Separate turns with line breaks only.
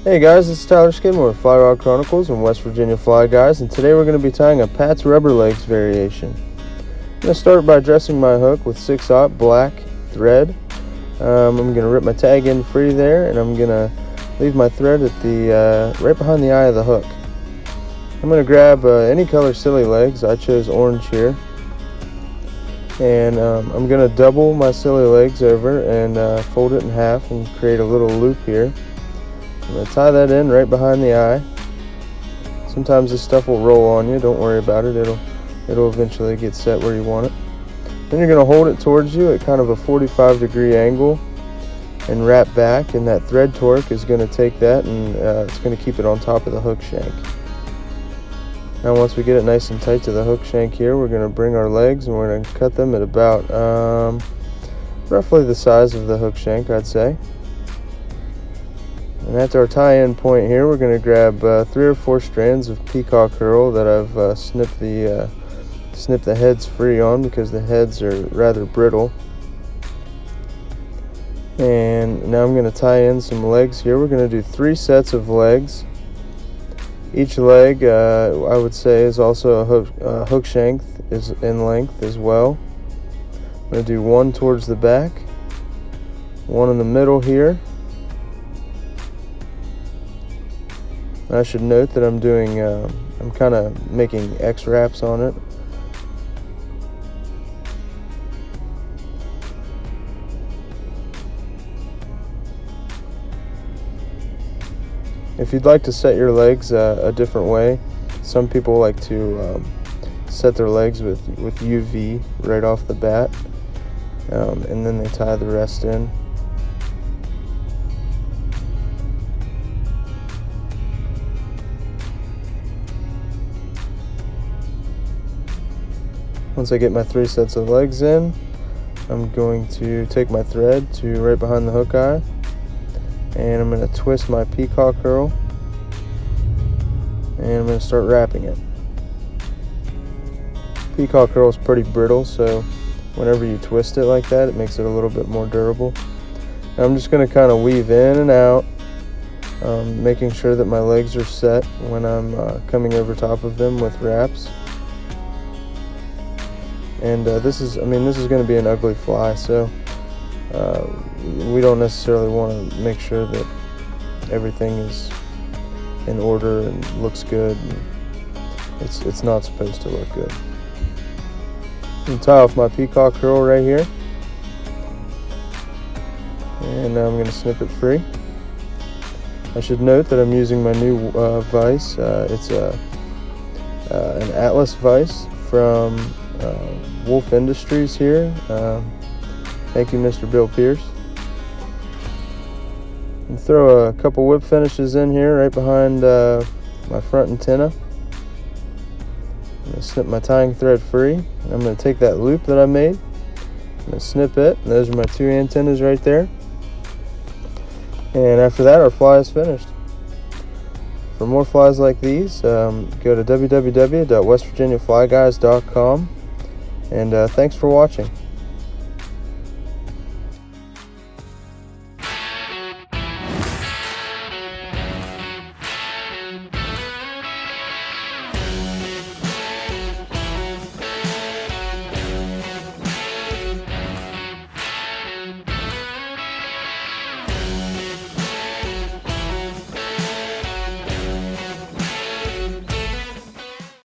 Hey guys, this is Tyler Skidmore with Fly Rod Chronicles and West Virginia Fly Guys, and today we're going to be tying a Pat's Rubber Legs variation. I'm going to start by dressing my hook with 6/0 black thread. I'm going to rip my tag end free there, and I'm going to leave my thread at the right behind the eye of the hook. I'm going to grab any color silly legs. I chose orange here, and I'm going to double my silly legs over and fold it in half and create a little loop here. I'm going to tie that in right behind the eye. Sometimes this stuff will roll on you, don't worry about it, it'll eventually get set where you want it. Then you're going to hold it towards you at kind of a 45-degree angle and wrap back, and that thread torque is going to take that and it's going to keep it on top of the hook shank. Now once we get it nice and tight to the hook shank here, we're going to bring our legs and we're going to cut them at about roughly the size of the hook shank, I'd say. And at our tie-in point here, we're going to grab 3 or 4 strands of peacock herl that I've snipped the heads free on because the heads are rather brittle. And now I'm going to tie in some legs here. We're going to do 3 sets of legs. Each leg, I would say, is also a hook shank is in length as well. I'm going to do 1 towards the back, 1 in the middle here. I should note that I'm doing, I'm kind of making X wraps on it. If you'd like to set your legs a different way, some people like to set their legs with UV right off the bat, and then they tie the rest in. Once I get my 3 sets of legs in, I'm going to take my thread to right behind the hook eye, and I'm going to twist my peacock herl, and I'm going to start wrapping it. Peacock herl is pretty brittle, so whenever you twist it like that, it makes it a little bit more durable. And I'm just going to kind of weave in and out, making sure that my legs are set when I'm coming over top of them with wraps. And this is going to be an ugly fly, so we don't necessarily want to make sure that everything is in order and looks good. It's not supposed to look good. I'm tie off my peacock herl right here, and now I'm going to snip it free. I should note that I'm using my new vise. It's an Atlas vise from Wolf Industries here. Thank you, Mr. Bill Pierce. And throw a couple whip finishes in here right behind my front antenna. I'm going to snip my tying thread free. And I'm going to take that loop that I made. I'm going to snip it. And those are my 2 antennas right there. And after that, our fly is finished. For more flies like these, go to www.westvirginiaflyguys.com. And thanks for watching.